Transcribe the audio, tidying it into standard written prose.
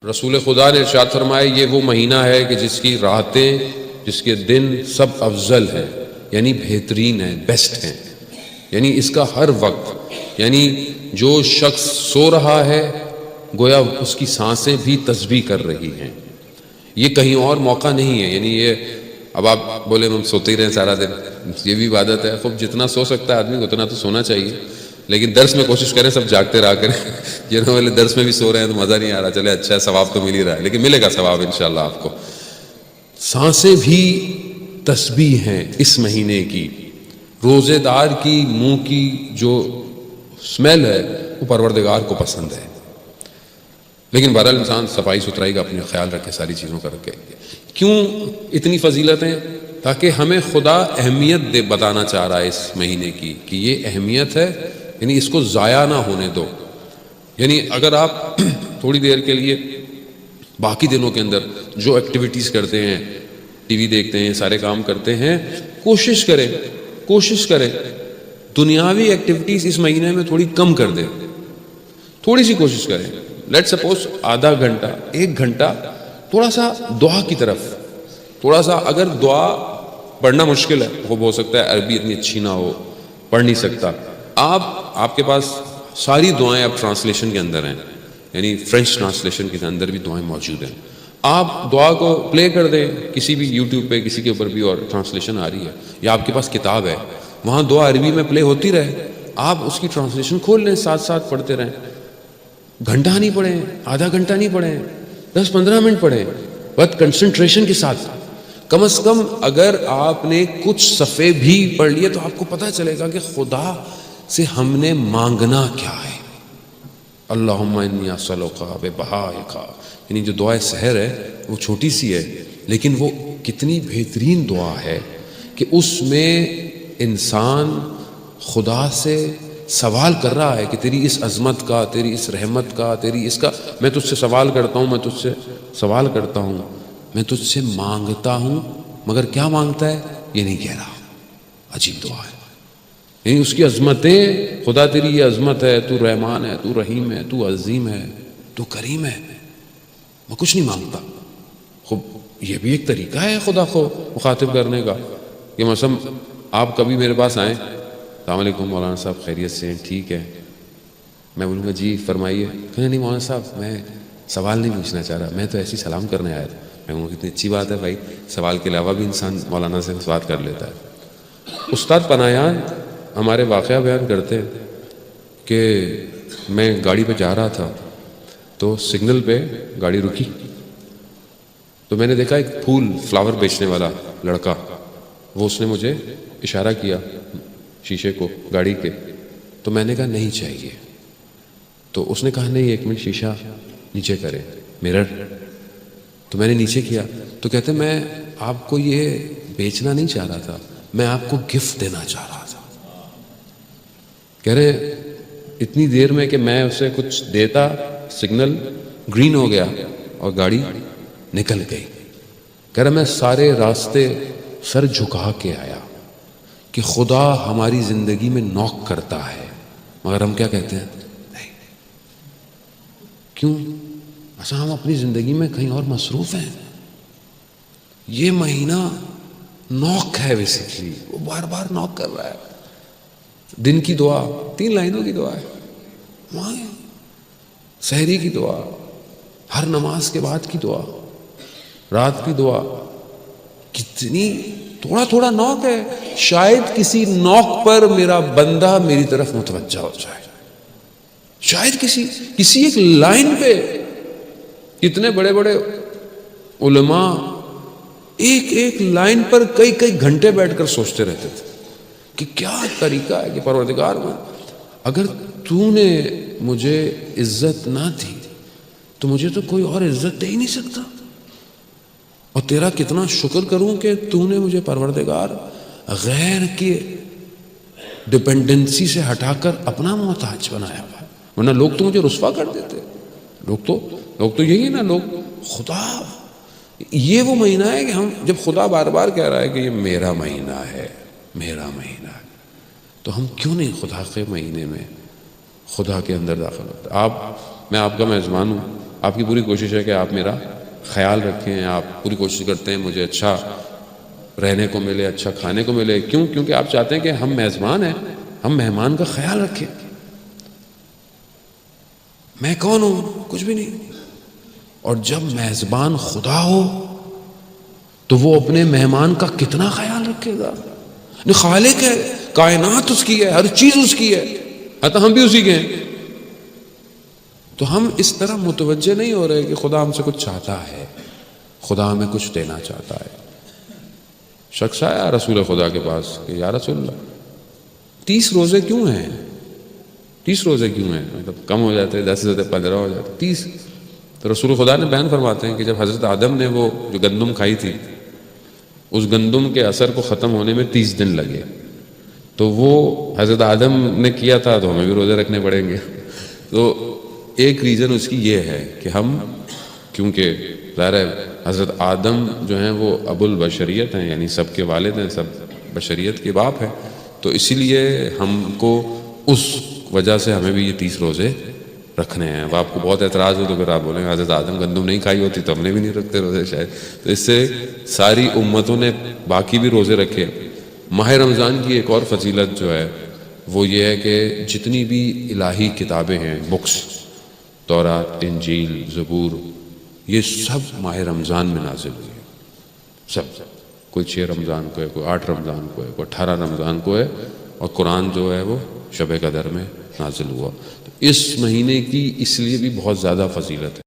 رسول خدا نے ارشاد فرمایا یہ وہ مہینہ ہے کہ جس کی راتیں جس کے دن سب افضل ہیں، یعنی بہترین ہیں، بیسٹ ہیں، یعنی اس کا ہر وقت، یعنی جو شخص سو رہا ہے گویا اس کی سانسیں بھی تسبیح کر رہی ہیں۔ یہ کہیں اور موقع نہیں ہے، یعنی یہ اب آپ بولے ہم سوتے ہی رہیں سارا دن، یہ بھی عبادت ہے، خوب جتنا سو سکتا ہے آدمی اتنا تو سونا چاہیے، لیکن درس میں کوشش کریں سب جاگتے رہا کریں۔ جنہوں والے درس میں بھی سو رہے ہیں تو مزہ نہیں آ رہا، چلے اچھا ہے، ثواب تو مل ہی رہا ہے، لیکن ملے گا ثواب انشاءاللہ آپ کو۔ سانسیں بھی تسبیح ہیں اس مہینے کی، روزے دار کی منہ کی جو اسمیل ہے وہ پروردگار کو پسند ہے، لیکن بہرحال انسان صفائی ستھرائی کا اپنے خیال رکھے، ساری چیزوں کا رکھے۔ کیوں اتنی فضیلتیں؟ تاکہ ہمیں خدا اہمیت بتانا چاہ رہا ہے اس مہینے کی کہ یہ اہمیت ہے، یعنی اس کو ضائع نہ ہونے دو۔ یعنی اگر آپ تھوڑی دیر کے لیے باقی دنوں کے اندر جو ایکٹیویٹیز کرتے ہیں، ٹی وی دیکھتے ہیں، سارے کام کرتے ہیں، کوشش کریں دنیاوی ایکٹیویٹیز اس مہینے میں تھوڑی کم کر دیں، تھوڑی سی کوشش کریں۔ لیٹ سپوز آدھا گھنٹہ، ایک گھنٹہ تھوڑا سا دعا کی طرف، تھوڑا سا، اگر دعا پڑھنا مشکل ہے، خوب ہو سکتا ہے عربی اتنی اچھی نہ ہو، پڑھ نہیں سکتا، آپ کے پاس ساری دعائیں اب ٹرانسلیشن کے اندر ہیں، یعنی فرینچ ٹرانسلیشن کے اندر بھی دعائیں موجود ہیں، آپ دعا کو پلے کر دیں کسی بھی یوٹیوب پہ، کسی کے اوپر بھی، اور ٹرانسلیشن آ رہی ہے، یا آپ کے پاس کتاب ہے وہاں دعا عربی میں پلے ہوتی رہے، آپ اس کی ٹرانسلیشن کھول لیں، ساتھ ساتھ پڑھتے رہیں۔ گھنٹہ نہیں پڑھیں، آدھا گھنٹہ نہیں پڑھیں، 10-15 منٹ پڑھیں، بہت کنسنٹریشن کے ساتھ۔ کم از کم اگر آپ نے کچھ صفحے بھی پڑھ لیے تو آپ کو پتہ چلے گا کہ خدا سے ہم نے مانگنا کیا ہے۔ اللہم انی اسألک ببہائک، یعنی جو دعائے سحر ہے وہ چھوٹی سی ہے، لیکن وہ کتنی بہترین دعا ہے کہ اس میں انسان خدا سے سوال کر رہا ہے کہ تیری اس عظمت کا، تیری اس رحمت کا، تیری اس کا میں تجھ سے سوال کرتا ہوں، میں تجھ سے سوال کرتا ہوں، میں تجھ سے مانگتا ہوں، مگر کیا مانگتا ہے یہ نہیں کہہ رہا۔ عجیب دعا ہے، یعنی اس کی عظمتیں، خدا تیری یہ عظمت ہے، تو رحمان ہے، تو رحیم ہے، تو عظیم ہے، تو کریم ہے، میں کچھ نہیں مانگتا۔ خوب یہ بھی ایک طریقہ ہے خدا کو مخاطب کرنے کا، کہ مثلا آپ کبھی میرے پاس آئیں، السلام علیکم مولانا صاحب، خیریت سے ہیں؟ ٹھیک ہے۔ میں بولوں گا جی فرمائیے، کہیں نہیں مولانا صاحب میں سوال نہیں پوچھنا چاہ رہا، میں تو ایسی سلام کرنے آیا تھا۔ میں کہوں گا کتنی اچھی بات ہے بھائی، سوال کے علاوہ بھی انسان مولانا سے بات کر لیتا ہے۔ استاد پناہیان ہمارے واقعہ بیان کرتے ہیں کہ میں گاڑی پہ جا رہا تھا تو سگنل پہ گاڑی رکی، تو میں نے دیکھا ایک فلاور بیچنے والا لڑکا، وہ اس نے مجھے اشارہ کیا شیشے کو گاڑی کے، تو میں نے کہا نہیں چاہیے، تو اس نے کہا نہیں ایک منٹ شیشہ نیچے کرے، مرر، تو میں نے نیچے کیا، تو کہتے میں آپ کو یہ بیچنا نہیں چاہ رہا تھا، میں آپ کو گفٹ دینا چاہ رہا تھا۔ کہہ رہے اتنی دیر میں کہ میں اسے کچھ دیتا، سگنل گرین ہو گیا اور گاڑی نکل گئی۔ کہہ رہا میں سارے راستے سر جھکا کے آیا کہ خدا ہماری زندگی میں نوک کرتا ہے، مگر ہم کیا کہتے ہیں؟ نہیں۔ کیوں؟ اصلا ہم اپنی زندگی میں کہیں اور مصروف ہیں۔ یہ مہینہ نوک ہے، بیسیکلی وہ بار بار نوک کر رہا ہے۔ دن کی دعا 3 لائنوں کی دعا ہے، وہاں سحری کی دعا، ہر نماز کے بعد کی دعا، رات کی دعا، کتنی تھوڑا نوک ہے۔ شاید کسی نوک پر میرا بندہ میری طرف متوجہ ہو جائے، شاید کسی ایک لائن پہ۔ اتنے بڑے بڑے علماء ایک لائن پر کئی گھنٹے بیٹھ کر سوچتے رہتے تھے کہ کیا طریقہ ہے کہ پروردگار اگر تو نے مجھے عزت نہ دی تو مجھے تو کوئی اور عزت دے ہی نہیں سکتا، اور تیرا کتنا شکر کروں کہ تو نے مجھے پروردگار غیر کی ڈپینڈنسی سے ہٹا کر اپنا محتاج بنایا ہوا، ورنہ لوگ تو مجھے رسوا کر دیتے۔ لوگ تو یہی ہے نا، لوگ خدا، یہ وہ مہینہ ہے کہ ہم جب خدا بار بار کہہ رہا ہے کہ یہ میرا مہینہ ہے، میرا مہینہ ہے، تو ہم کیوں نہیں خدا کے مہینے میں خدا کے اندر داخل ہوتے؟ میں آپ کا میزبان ہوں، آپ کی پوری کوشش ہے کہ آپ میرا خیال رکھیں، آپ پوری کوشش کرتے ہیں مجھے اچھا رہنے کو ملے، اچھا کھانے کو ملے. کیوں؟ کیونکہ آپ چاہتے ہیں کہ ہم میزبان ہیں، ہم مہمان کا خیال رکھیں. میں کون ہوں؟ کچھ بھی نہیں. اور جب میزبان خدا ہو تو وہ اپنے مہمان کا کتنا خیال رکھے گا. خالق ہے، کائنات اس کی ہے، ہر چیز اس کی ہے، حتی ہم بھی اسی کے ہیں. تو ہم اس طرح متوجہ نہیں ہو رہے کہ خدا ہم سے کچھ چاہتا ہے، خدا ہمیں کچھ دینا چاہتا ہے. شخص آیا رسول خدا کے پاس کہ یا رسول اللہ 30 روزے کیوں ہیں؟ 30 روزے کیوں ہیں؟ مطلب کم ہو جاتے، 10 سے 15 ہو جاتے، 30. تو رسول خدا نے بیان فرماتے ہیں کہ جب حضرت آدم نے وہ جو گندم کھائی تھی، اس گندم کے اثر کو ختم ہونے میں 30 دن لگے. تو وہ حضرت آدم نے کیا تھا تو ہمیں بھی روزے رکھنے پڑیں گے. تو ایک ریزن اس کی یہ ہے کہ ہم، کیونکہ ظاہر ہے حضرت آدم جو ہیں وہ ابو البشریت ہیں، یعنی سب کے والد ہیں، سب بشریت کے باپ ہیں. تو اسی لیے ہم کو اس وجہ سے ہمیں بھی یہ 30 روزے رکھنے ہیں. اب آپ کو بہت اعتراض ہو تو پھر آپ بولیں حضرت آدم گندم نہیں کھائی ہوتی تو ہم نے بھی نہیں رکھتے روزے شاید. تو اس سے ساری امتوں نے باقی بھی روزے رکھے. ماہ رمضان کی ایک اور فضیلت جو ہے وہ یہ ہے کہ جتنی بھی الہی کتابیں ہیں، بکس، تورات، انجیل، زبور، یہ سب ماہ رمضان میں نازل ہوئی ہے. سب، کوئی 6 رمضان کو ہے، کوئی 8 رمضان کو ہے، کوئی 18 رمضان کو ہے. اور قرآن جو ہے وہ شب قدر میں نازل ہوا. تو اس مہینے کی اس لیے بھی بہت زیادہ فضیلت ہے.